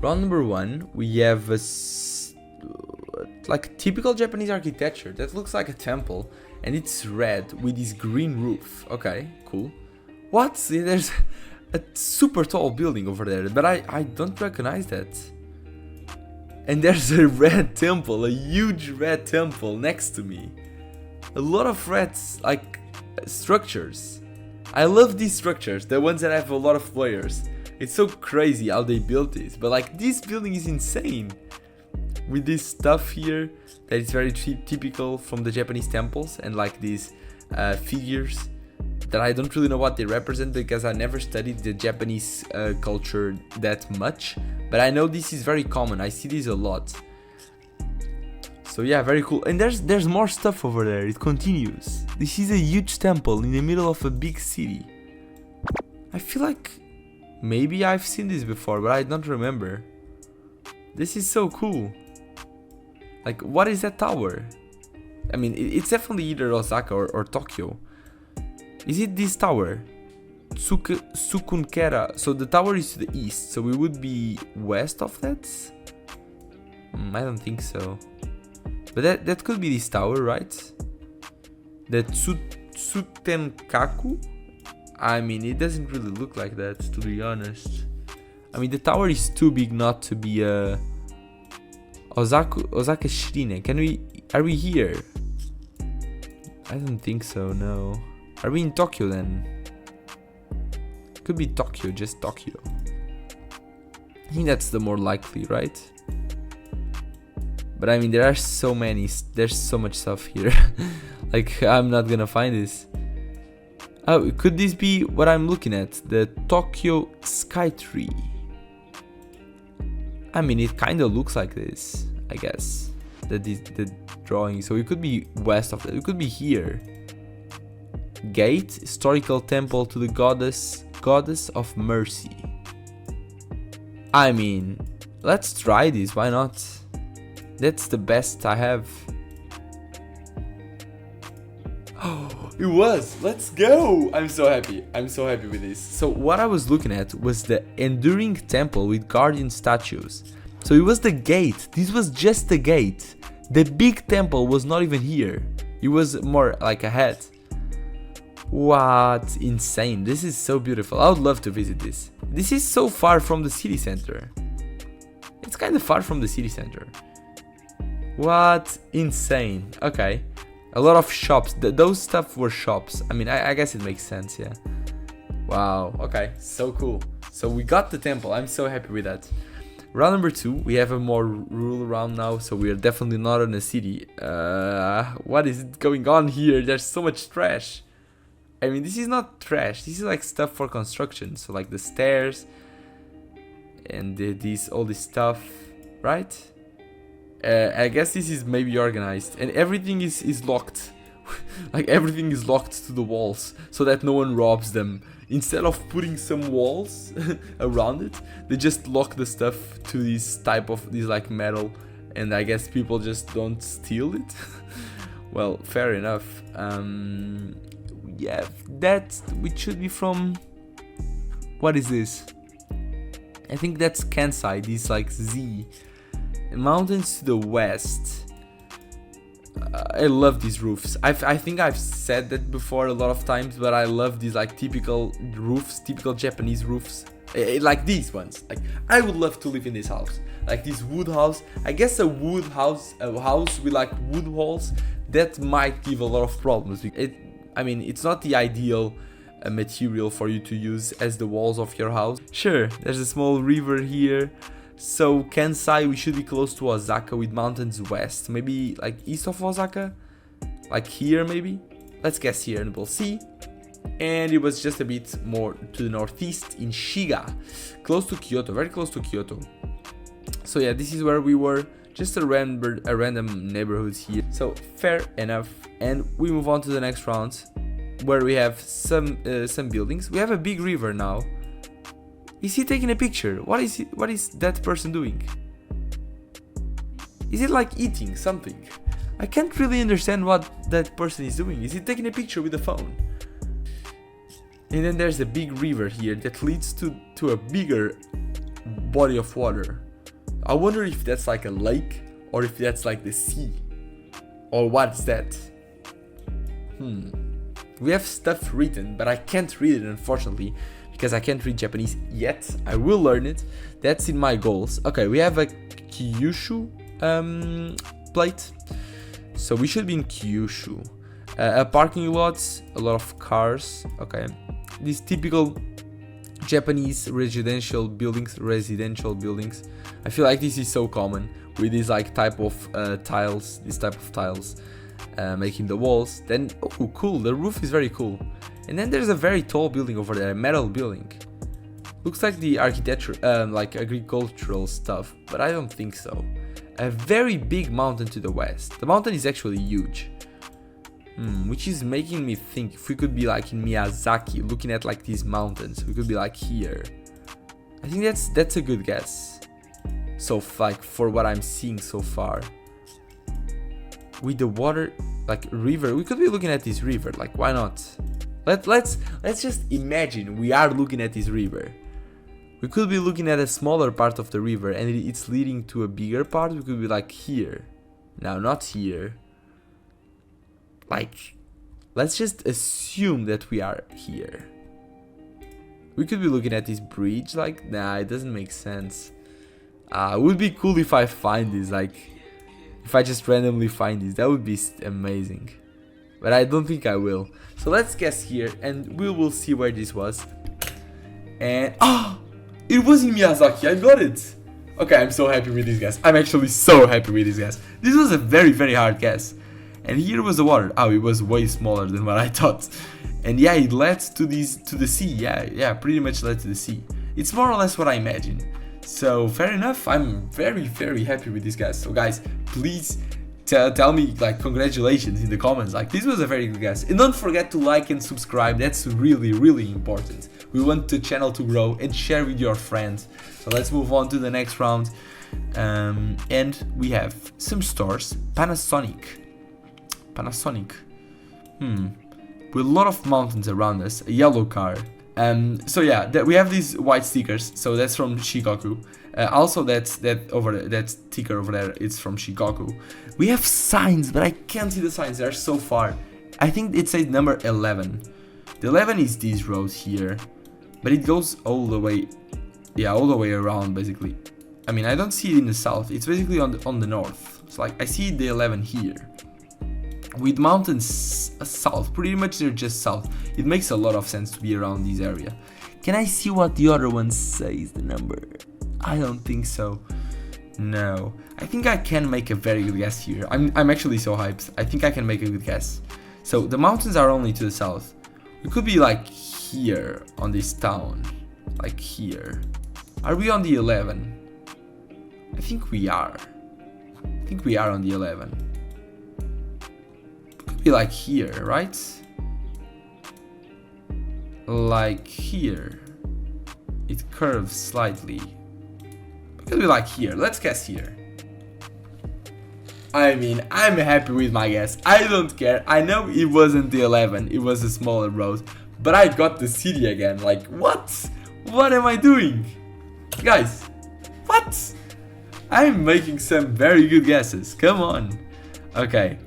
Round number 1, we have like typical Japanese architecture that looks like a temple, and it's red with this green roof. Okay, cool. What? There's a super tall building over there, but I don't recognize that. And there's a red temple, a huge red temple next to me. A lot of red, like, structures. I love these structures, the ones that have a lot of layers. It's so crazy how they built this, but like this building is insane. With this stuff here that is very typical from the Japanese temples, and like these figures that I don't really know what they represent because I never studied the Japanese culture that much, but I know this is very common. I see this a lot. So yeah, very cool. And there's more stuff over there. It continues. This is a huge temple in the middle of a big city. I feel like maybe I've seen this before, but I don't remember. This is so cool. Like, what is that tower? I mean, it's definitely either Osaka or Tokyo. Is it this tower? Sukunkera. So the tower is to the east, so we would be west of that? I don't think so. But that could be this tower, right? The Tsutenkaku? I mean, it doesn't really look like that, to be honest. I mean, the tower is too big not to be Osaka Shrine. Are we here? I don't think so, no. Are we in Tokyo then? Could be Tokyo, just Tokyo. I think that's the more likely, right? But I mean, there are so many, there's so much stuff here. Like, I'm not gonna find this. Oh, could this be what I'm looking at? The Tokyo Sky Tree. I mean, it kind of looks like this, I guess. The drawing. So it could be west of that. It could be here. Gate, historical temple to the goddess of mercy. I mean, let's try this. Why not? That's the best I have. Oh, it was. Let's go. I'm so happy. I'm so happy with this. So what I was looking at was the enduring temple with guardian statues. So it was the gate. This was just the gate. The big temple was not even here. It was more like ahead. What? Insane. This is so beautiful. I would love to visit this. This is so far from the city center. It's kind of far from the city center. What? Insane. Okay. A lot of shops. Those stuff were shops. I mean, I guess it makes sense, yeah. Wow. Okay. So cool. So we got the temple. I'm so happy with that. Round number 2. We have a more rural round now, so we are definitely not in a city. What is going on here? There's so much trash. I mean, this is not trash. This is like stuff for construction. So like the stairs and all this stuff, right? I guess this is maybe organized, and everything is locked. Like everything is locked to the walls so that no one robs them. Instead of putting some walls around it, they just lock the stuff to this like metal, and I guess people just don't steal it. Well, fair enough. Yeah, that which should be from, what is this? I think that's Kansai. This like Z. Mountains to the west. I love these roofs. I think I've said that before a lot of times, but I love these like typical roofs, typical Japanese roofs, like these ones. Like, I would love to live in this house, like this wood house. I guess a house with like wood walls, that might give a lot of problems. I mean, it's not the ideal material for you to use as the walls of your house. Sure, there's a small river here. So Kansai, we should be close to Osaka with mountains west. Maybe like east of Osaka? Like here maybe? Let's guess here and we'll see. And it was just a bit more to the northeast in Shiga. Close to Kyoto, very close to Kyoto. So yeah, this is where we were. Just a random neighborhood here. So fair enough. And we move on to the next round, where we have some buildings. We have a big river now. Is he taking a picture? What is that person doing? Is it like eating something? I can't really understand what that person is doing. Is he taking a picture with the phone? And then there's a big river here that leads to a bigger body of water. I wonder if that's like a lake or if that's like the sea. Or what's that? We have stuff written, but I can't read it unfortunately because I can't read Japanese yet. I will learn it. That's in my goals. Okay, we have a Kyushu plate. So we should be in Kyushu. A parking lot, a lot of cars. Okay, these typical Japanese residential buildings. I feel like this is so common with this like type of tiles. Making the walls. Then, oh, cool. The roof is very cool. And then there's a very tall building over there, a metal building. Looks like the architecture, like agricultural stuff, but I don't think so. A very big mountain to the west. The mountain is actually huge. Which is making me think if we could be like in Miyazaki, looking at like these mountains, we could be like here. I think that's a good guess. So like for what I'm seeing so far. With the water, like river, we could be looking at this river. Like why not? Let's just imagine we are looking at this river. We could be looking at a smaller part of the river and it's leading to a bigger part. We could be like here. Now, not here. Like, let's just assume that we are here. We could be looking at this bridge. Like, nah, it doesn't make sense. It would be cool if I find this. Like, if I just randomly find this, that would be amazing. But I don't think I will. So let's guess here and we will see where this was. And it was in Miyazaki. I got it. Okay, I'm so happy with this guess. I'm actually so happy with this guess. This was a very, very hard guess. And here was the water. Oh, it was way smaller than what I thought. And yeah, it led to the sea. Yeah, pretty much led to the sea. It's more or less what I imagined. So fair enough. I'm very, very happy with this guess. So guys, please tell me like congratulations in the comments. Like this was a very good guess. And don't forget to like and subscribe. That's really, really important. We want the channel to grow and share with your friends. So let's move on to the next round. And we have some stores. Panasonic. With a lot of mountains around us, a yellow car. So yeah, we have these white stickers. So that's from Shikoku. Also, that sticker over there, it's from Shikoku. We have signs, but I can't see the signs. They're so far. I think it says number 11. The 11 is this road here, but it goes all the way, all the way around basically. I mean, I don't see it in the south. It's basically on the north. So like I see the 11 here. With mountains south, pretty much they're just south. It makes a lot of sense to be around this area. Can I see what the other one says, the number? I don't think so. No. I think I can make a very good guess here. I'm actually so hyped. I think I can make a good guess. So the mountains are only to the south. We could be like here on this town. Like here. Are we on the 11? I think we are. I think we are on the 11. Be like here, right? Like here. It curves slightly. It could be like here. Let's guess here. I mean, I'm happy with my guess. I don't care. I know it wasn't the 11. It was a smaller road. But I got the city again. Like, what? What am I doing? Guys, what? I'm making some very good guesses. Come on. Okay.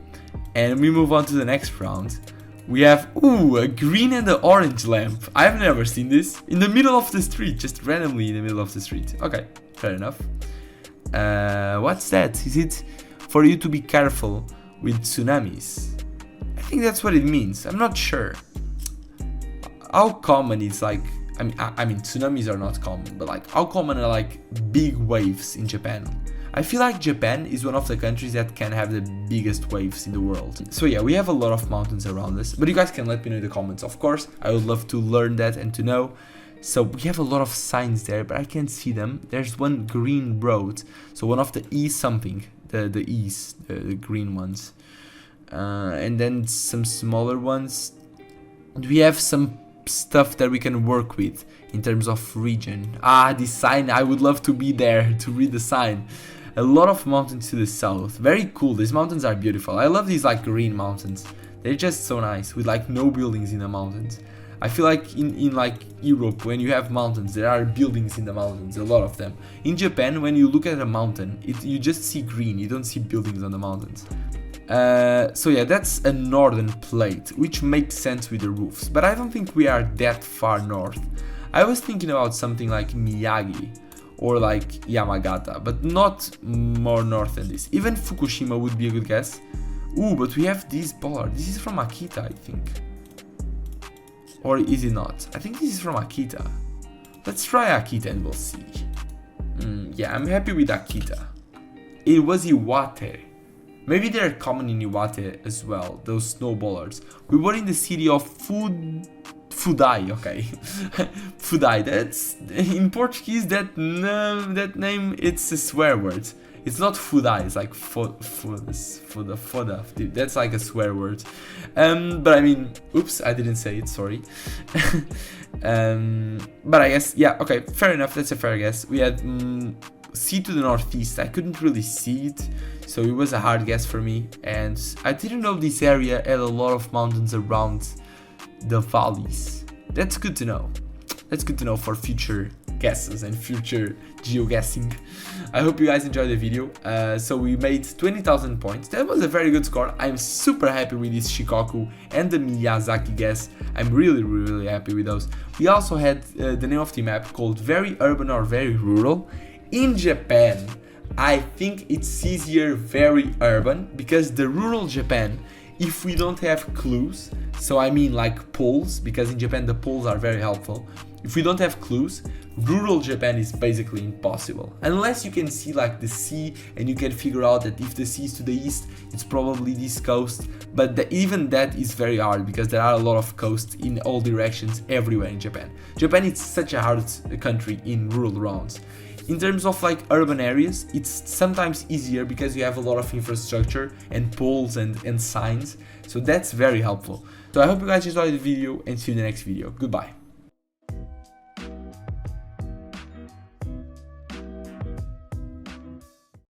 And we move on to the next round. We have, a green and an orange lamp. I've never seen this. In the middle of the street, just randomly in the middle of the street. Okay, fair enough. What's that? Is it for you to be careful with tsunamis? I think that's what it means. I'm not sure. How common it's like, I mean tsunamis are not common, but like how common are like big waves in Japan? I feel like Japan is one of the countries that can have the biggest waves in the world. So yeah, we have a lot of mountains around us, but you guys can let me know in the comments. Of course, I would love to learn that and to know. So we have a lot of signs there, but I can't see them. There's one green road, so one of the E's something, the E's, the green ones. And then some smaller ones. We have some stuff that we can work with in terms of region. This sign, I would love to be there to read the sign. A lot of mountains to the south. Very cool. These mountains are beautiful. I love these like green mountains. They're just so nice with like no buildings in the mountains. I feel like in like Europe, when you have mountains, there are buildings in the mountains, a lot of them. In Japan, when you look at a mountain, you just see green, you don't see buildings on the mountains. So yeah, that's a northern plate, which makes sense with the roofs, but I don't think we are that far north. I was thinking about something like Miyagi or like Yamagata, but not more north than this. Even Fukushima would be a good guess. Ooh, but we have this bollard. This is from Akita, I think. Or is it not? I think this is from Akita. Let's try Akita and we'll see. Yeah, I'm happy with Akita. It was Iwate. Maybe they're common in Iwate as well, those snow bollards. We were in the city of Fudai, okay. Fudai, that's, in Portuguese, that name, it's a swear word. It's not Fudai, it's like foda. That's like a swear word. But I mean, oops, I didn't say it, sorry. But I guess, yeah, okay, fair enough, that's a fair guess. We had sea to the northeast. I couldn't really see it, so it was a hard guess for me. And I didn't know this area had a lot of mountains around the valleys. That's good to know. That's good to know for future guesses and future geoguessing. I hope you guys enjoyed the video. So we made 20,000 points. That was a very good score. I'm super happy with this Shikoku and the Miyazaki guess. I'm really happy with those. We also had the name of the map called Very Urban or Very Rural. In Japan, I think it's easier very urban, because the rural Japan, if we don't have clues, so I mean like poles, because in Japan the poles are very helpful. If we don't have clues, rural Japan is basically impossible. Unless you can see like the sea and you can figure out that if the sea is to the east, it's probably this coast. But even that is very hard, because there are a lot of coasts in all directions everywhere in Japan. Japan is such a hard country in rural rounds. In terms of like urban areas, it's sometimes easier because you have a lot of infrastructure and poles and signs. So that's very helpful. So I hope you guys enjoyed the video and see you in the next video. Goodbye.